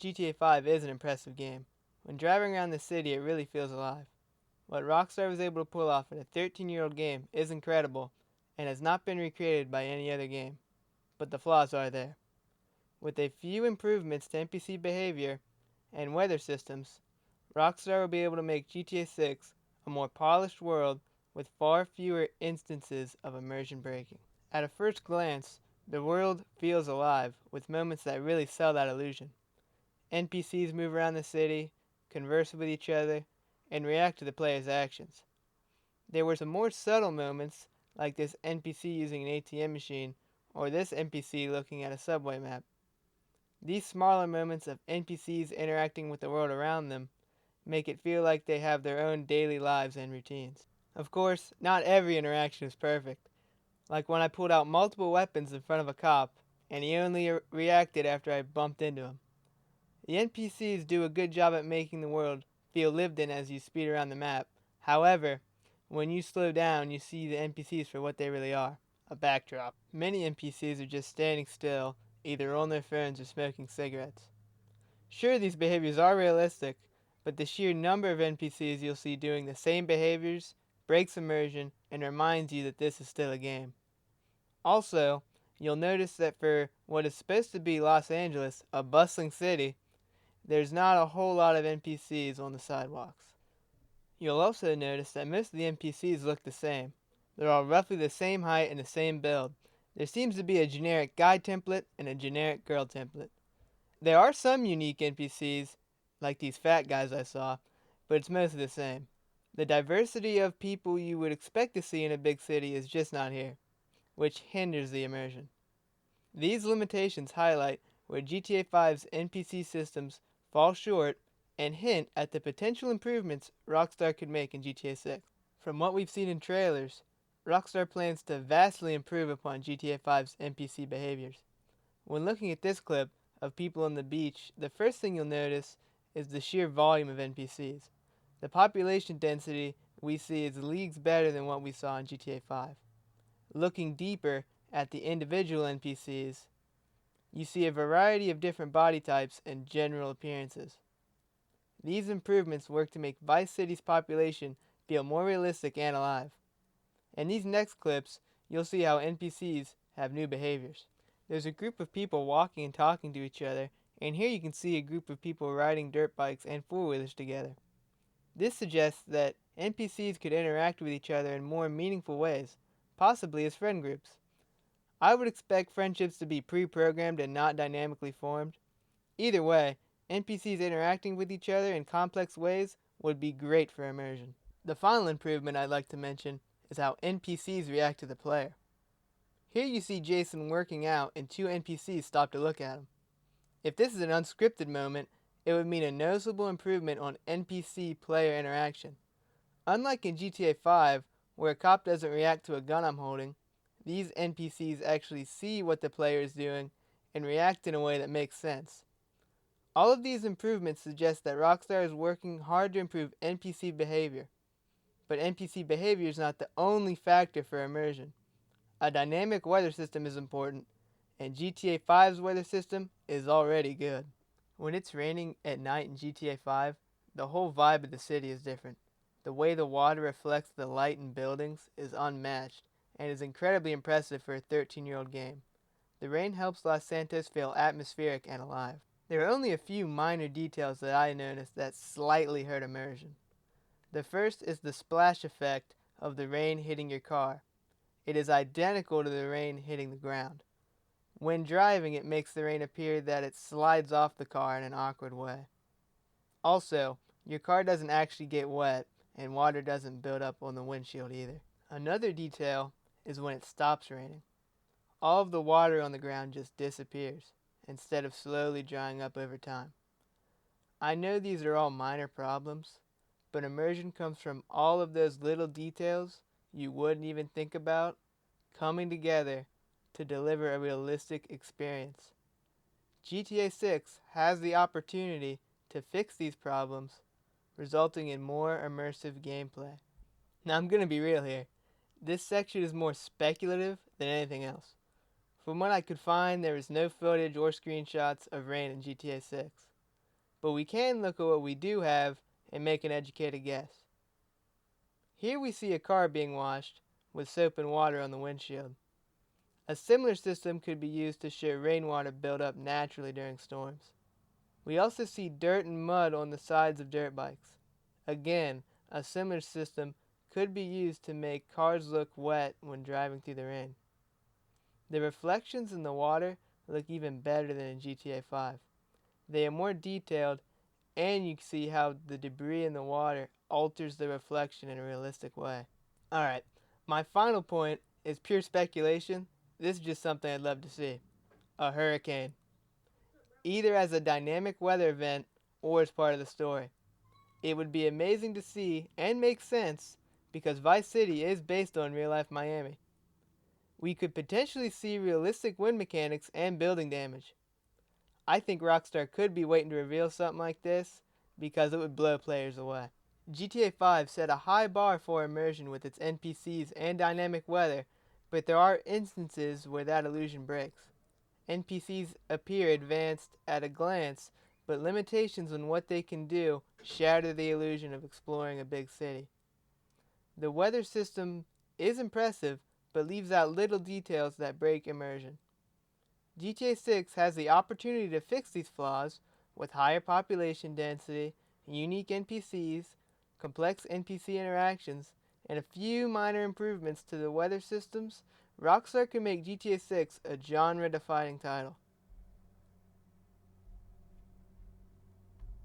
GTA 5 is an impressive game. When driving around the city, it really feels alive. What Rockstar was able to pull off in a 13-year-old game is incredible and has not been recreated by any other game. But the flaws are there. With a few improvements to NPC behavior and weather systems, Rockstar will be able to make GTA 6 a more polished world with far fewer instances of immersion breaking. At a first glance, the world feels alive with moments that really sell that illusion. NPCs move around the city, converse with each other, and react to the player's actions. There were some more subtle moments, like this NPC using an ATM machine, or this NPC looking at a subway map. These smaller moments of NPCs interacting with the world around them make it feel like they have their own daily lives and routines. Of course, not every interaction is perfect, like when I pulled out multiple weapons in front of a cop, and he only reacted after I bumped into him. The NPCs do a good job at making the world feel lived in as you speed around the map. However, when you slow down, you see the NPCs for what they really are, a backdrop. Many NPCs are just standing still, either on their phones or smoking cigarettes. Sure, these behaviors are realistic, but the sheer number of NPCs you'll see doing the same behaviors breaks immersion and reminds you that this is still a game. Also, you'll notice that for what is supposed to be Los Angeles, a bustling city, there's not a whole lot of NPCs on the sidewalks. You'll also notice that most of the NPCs look the same. They're all roughly the same height and the same build. There seems to be a generic guy template and a generic girl template. There are some unique NPCs, like these fat guys I saw, but it's mostly the same. The diversity of people you would expect to see in a big city is just not here, which hinders the immersion. These limitations highlight where GTA 5's NPC systems fall short and hint at the potential improvements Rockstar could make in GTA 6. From what we've seen in trailers, Rockstar plans to vastly improve upon GTA 5's NPC behaviors. When looking at this clip of people on the beach, the first thing you'll notice is the sheer volume of NPCs. The population density we see is leagues better than what we saw in GTA 5. Looking deeper at the individual NPCs, you see a variety of different body types and general appearances. These improvements work to make Vice City's population feel more realistic and alive. In these next clips, you'll see how NPCs have new behaviors. There's a group of people walking and talking to each other, and here you can see a group of people riding dirt bikes and four-wheelers together. This suggests that NPCs could interact with each other in more meaningful ways, possibly as friend groups. I would expect friendships to be pre-programmed and not dynamically formed. Either way, NPCs interacting with each other in complex ways would be great for immersion. The final improvement I'd like to mention is how NPCs react to the player. Here you see Jason working out and two NPCs stop to look at him. If this is an unscripted moment, it would mean a noticeable improvement on NPC player interaction. Unlike in GTA 5, where a cop doesn't react to a gun I'm holding, these NPCs actually see what the player is doing and react in a way that makes sense. All of these improvements suggest that Rockstar is working hard to improve NPC behavior. But NPC behavior is not the only factor for immersion. A dynamic weather system is important, and GTA 5's weather system is already good. When it's raining at night in GTA 5, the whole vibe of the city is different. The way the water reflects the light in buildings is unmatched and is incredibly impressive for a 13-year-old game. The rain helps Los Santos feel atmospheric and alive. There are only a few minor details that I noticed that slightly hurt immersion. The first is the splash effect of the rain hitting your car. It is identical to the rain hitting the ground. When driving, it makes the rain appear that it slides off the car in an awkward way. Also, your car doesn't actually get wet, and water doesn't build up on the windshield either. Another detail is when it stops raining. All of the water on the ground just disappears, instead of slowly drying up over time. I know these are all minor problems, but immersion comes from all of those little details you wouldn't even think about coming together to deliver a realistic experience. GTA 6 has the opportunity to fix these problems, resulting in more immersive gameplay. Now I'm gonna be real here. This section is more speculative than anything else. From what I could find, there is no footage or screenshots of rain in GTA 6. but we can look at what we do have and make an educated guess. Here we see a car being washed with soap and water on the windshield. A similar system could be used to show rainwater build up naturally during storms. We also see dirt and mud on the sides of dirt bikes. Again, a similar system could be used to make cars look wet when driving through the rain. The reflections in the water look even better than in GTA 5. They are more detailed, and you can see how the debris in the water alters the reflection in a realistic way. Alright, my final point is pure speculation. This is just something I'd love to see. A hurricane. Either as a dynamic weather event or as part of the story. It would be amazing to see and make sense because Vice City is based on real life Miami. We could potentially see realistic wind mechanics and building damage. I think Rockstar could be waiting to reveal something like this because it would blow players away. GTA 5 set a high bar for immersion with its NPCs and dynamic weather, but there are instances where that illusion breaks. NPCs appear advanced at a glance, but limitations on what they can do shatter the illusion of exploring a big city. The weather system is impressive, but leaves out little details that break immersion. GTA 6 has the opportunity to fix these flaws with higher population density, unique NPCs, complex NPC interactions, and a few minor improvements to the weather systems. Rockstar can make GTA 6 a genre-defining title.